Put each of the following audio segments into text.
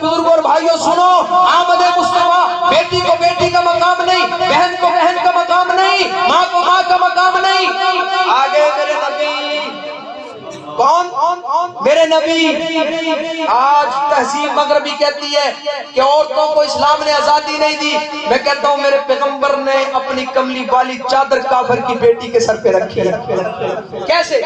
بزرگوں اور بھائیوں سنو، آمد مصطفیٰ بیٹی کو بیٹی کا مقام نہیں، بہن کو بہن کا مقام نہیں، ماں کو ماں کا مقام نہیں۔ آگے میرے نبی کون؟ میرے نبی۔ آج تہذیب مغربی کہتی ہے کہ عورتوں کو اسلام نے آزادی نہیں دی، میں کہتا ہوں میرے پیغمبر نے اپنی کملی والی چادر کافر کی بیٹی کے سر پہ رکھی ہے۔ کیسے؟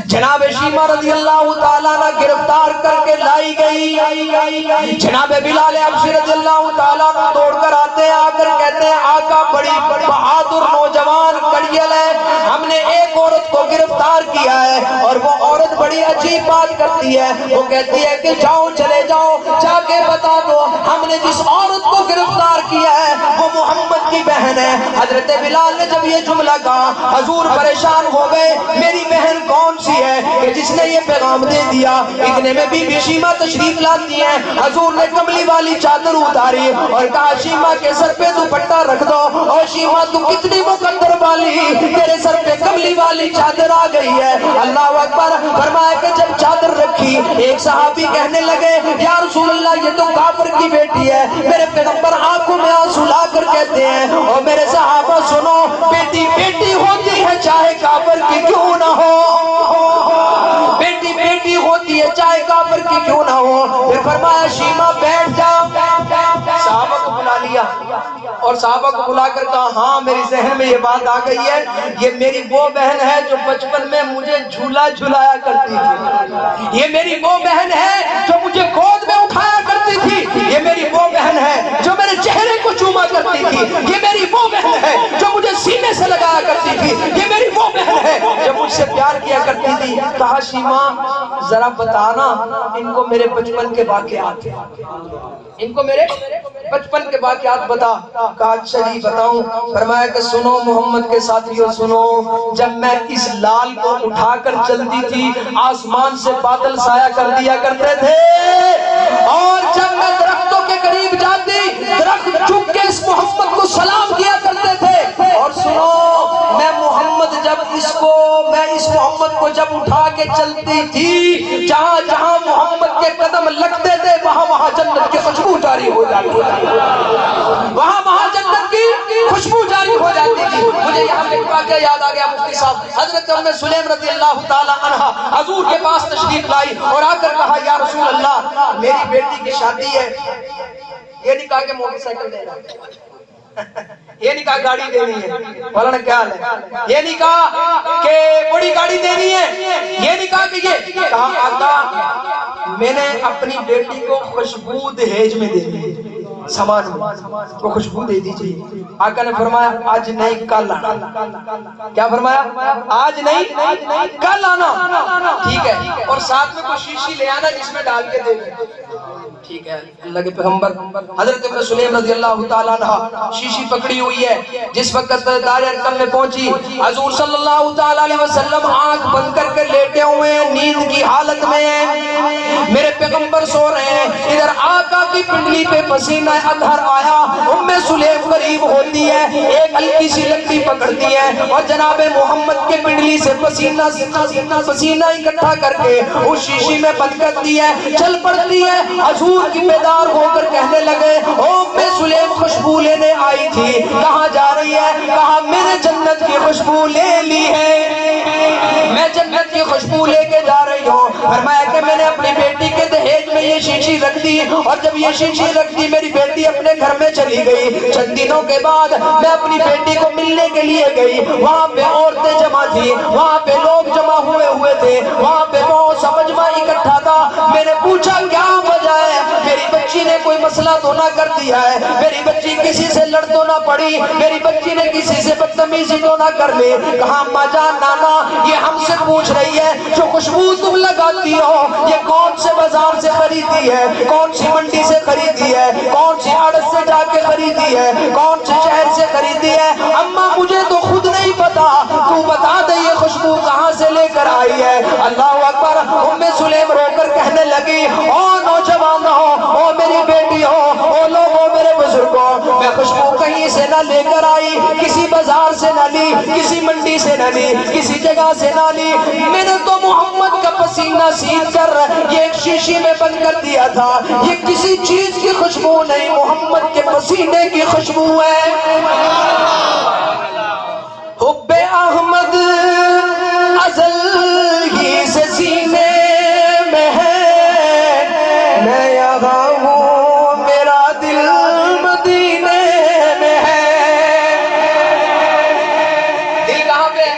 جناب شیمہ رضی اللہ تعالیٰ عنہ گرفتار کر کے لائی گئی، جناب بلال حبشی رضی اللہ تعالیٰ عنہ دوڑ کر آتے ہیں، آ کر کہتے ہیں آقا بڑی بہادر نوجوان کڑیل ہے، ہم نے ایک عورت کو گرفتار کیا ہے، اور وہ عورت بڑی عجیب بات کرتی ہے، وہ کہتی ہے کہ جاؤ چلے جاؤ جا کے بتا دو ہم نے جس عورت کو گرفتار کیا ہے وہ محمد کی بہن ہے۔ حضرت بلال نے جب یہ جملہ کہا حضور پریشان ہو گئے، میری بہن کون سی ہے کہ جس نے یہ پیغام دے دیا؟ اتنے میں بی بی شیمہ تشریف لاتی ہیں، حضور نے کملی والی چادر اتاری اور کہا شیمہ کے سر پہ دوپٹہ رکھ دو، اور شیمہ تو کتنی مقدر والی، تیرے سر پہ کملی والی چادر آ گئی ہے۔ اللہ اکبر۔ فرمایا کہ جب چادر رکھی ایک صحابی کہنے لگے یا رسول اللہ یہ تو کافر کی بیٹی ہے، میرے پیغمبر آنکھوں میں آنسو لا کر کہتے ہیں اور میرے صحابہ سنو، بیٹی بیٹی ہوتی ہے چاہے کافر کی کیوں نہ ہو، بیٹی بیٹی ہوتی ہے چاہے کافر کی کیوں نہ ہو۔ پھر فرمایا شیمہ بیٹھ جا، صحابہ کو بلا لیا اور صحابہ کو بلا کر کہا ہاں میری ذہن میں یہ بات آ گئی ہے، یہ میری وہ بہن ہے جو بچپن میں مجھے جھولا جھلایا کرتی تھی، یہ میری وہ بہن ہے جو مجھے گود میں اٹھایا کرتی تھی، یہ میری وہ بہن ہے جو میرے چہرے کو چوما کرتی تھی، یہ میری وہ بہن ہے جو مجھے سینے سے لگایا کرتی تھی، یہ میری وہ بہن ہے جو مجھ سے پیار کیا کرتی تھی۔ کہا شیمہ ذرا بتانا ان کو میرے بچپن کے واقعات، ان کو میرے بچپن کے واقعات بتا۔ کہا اچھا جی بتاؤں۔ فرمایا کہ سنو محمد کے ساتھیوں سنو، جب میں اس لال کو اٹھا کر چلتی تھی آسمان سے بادل سایہ کر دیا کرتے تھے، اور جب میں درختوں کے قریب جاتی درخت جھک کے اس محمد کو سلام کیا کرتے تھے۔ اور سنو میں اس محمد کو جب اٹھا کے چلتی تھی جہاں جہاں محمد کے قدم لگتے تھے وہاں وہاں جنت کی خوشبو جاری ہو جاتی تھی، وہاں وہاں جنت کی خوشبو جاری ہو جاتی تھی۔ مجھے یہاں پہ ایک واقعہ یاد آ گیا مفتی صاحب، حضرت ام سلیم رضی اللہ تعالی عنہ حضور کے پاس تشریف لائی اور آ کر کہا یا رسول اللہ میری بیٹی کی شادی ہے، یہ نہیں کہا کہ موٹر سائیکل دینا ہے، یہ نہیں کہا گاڑی دینی ہے، مولانا کیا حال ہے، یہ نہیں کہا کہ بڑی گاڑی دینی ہے، یہ نہیں کہا کہ یہ کہا آقا میں نے اپنی بیٹی کو خوشبو دہیج میں دینی ہے، سامان کو خوشبو دے دیجیے۔ آقا نے فرمایا آج نہیں کل آنا۔ کیا فرمایا؟ آج نہیں کل آنا، ٹھیک ہے، اور ساتھ میں کوئی شیشی لے آنا جس میں ڈال کے دے دیں، ٹھیک ہے۔ اللہ کے پیغمبر حضرت ابن سلیم رضی اللہ تعالیٰ عنہ شیشی پکڑی ہوئی ہے، جس وقت دار ارقم میں پہنچی حضور صلی اللہ تعالیٰ علیہ وسلم آنکھ بند کر کے لیٹے ہوئے ہیں، نیند کی حالت میں ہیں، میرے پیغمبر سو رہے ہیں، ادھر آقا کی پنڈلی پہ پسینہ اطہر آیا، ام سلیم قریب ہوتی ہے، ایک ہلکی سی لکڑی پکڑتی ہے اور جناب محمد کے پنڈلی سے پسینہ اکٹھا کر کے اس شیشی میں بند کرتی ہے، چل پڑتی ہے۔ حضور کی بیدار ہو کر کہنے لگے ام سلیم خوشبو لینے آئی تھی، کہاں جا رہی ہے؟ کہا میں نے جنت کی خوشبو لے لی ہے، میں جنت کی خوشبو لے کے جا رہی ہوں۔ فرمایا کہ میں نے اپنی بیٹی کے دہیج میں یہ شیشی رکھ دی، اور جب یہ شیشی رکھ دی میری بیٹی اپنے گھر میں چلی گئی۔ چند دنوں کے بعد میں اپنی بیٹی کو ملنے کے لیے گئی، وہاں پہ عورتیں جمع تھی، وہاں پہ لوگ جمع ہوئے تھے، وہاں پہ بہت سا مجمع اکٹھا تھا۔ میں نے پوچھا کیا وجہ ہے؟ میری بچی نے کوئی مسئلہ تو نہ کر دیا ہے، میری بچی کسی سے لڑ تو نہ پڑی، میری بچی نے کسی سے بدتمیزی تو نہ کر لی؟ کہا اما جان نانا یہ ہم سے پوچھ رہی ہے جو خوشبو تم لگاتی ہو یہ کون سے بازار سے خریدی ہے، کون سی منڈی سے خریدی ہے، کون سی آڑت سے جا کے خریدی ہے، کون سے شہر سے خریدی ہے؟ اما مجھے تو خود نہیں پتا، تو بتا دے یہ خوشبو کہاں سے لے کر آئی ہے۔ اللہ اکبر۔ ام سلیم رو کر کہنے لگی او نوجوانوں، او میری بیٹیوں، او لوگوں، میرے بزرگوں، میں خوشبو کہیں سے نہ لے کر آئی، کسی بازار سے نہ لی، کسی منڈی مٹی سے نہ لی، کسی جگہ سے نہ لی، میں نے تو محمد کا پسینہ سیدھ کر یہ ایک شیشی میں بند کر دیا تھا۔ یہ کسی چیز کی خوشبو نہیں، محمد کے پسینے کی خوشبو ہے۔ حب احمد ازل ہی سے سینے میں ہے، میں یہاں ہوں میرا دل مدینے میں ہے۔ دل کہاں پہ ہے؟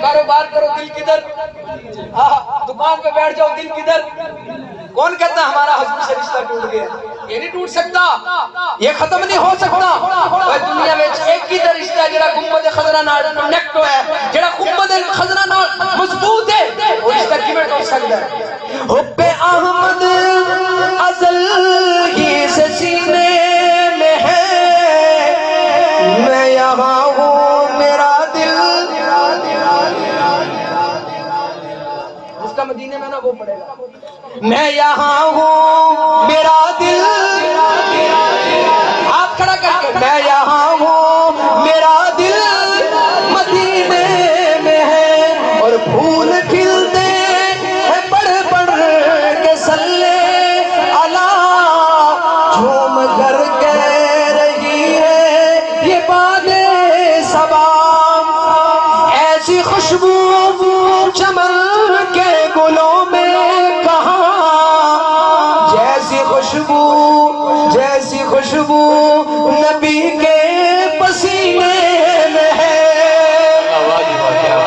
کاروبار کرو دل کدھر؟ دکان پہ بیٹھ جاؤ دل کدھر؟ کون کہتا ہے ہمارا حضور سے رشتہ ٹوٹ گیا؟ یہ نہیں ٹوٹ سکتا، یہ ختم نہیں ہو سکتا۔ دنیا میں ایک ہی رشتہ ہے جڑا گنبد خضرا نال کنیکٹ ہوا ہے، جڑا گنبد خضرا نال مضبوط ہے، وہ رشتہ کیویں ٹوٹ سکتا ہے؟ حب احمد ازل ہی سے سینے میں ہے، میں یہاں ہوں میرا دل، اس کا مدینے میں نا وہ پڑے گا، میں یہاں ہوں میرا دل، ہاتھ کھڑا کر کے، میں یہاں ہوں میرا دل مدینے میں ہے، اور پھول کھلتے ہیں بڑھ بڑھ کے صلی اللہ، جھوم کر کہہ رہی ہے یہ باد صبا، ایسی خوشبو چمن کے گلوں میں کہاں، جیسی خوشبو نبی کے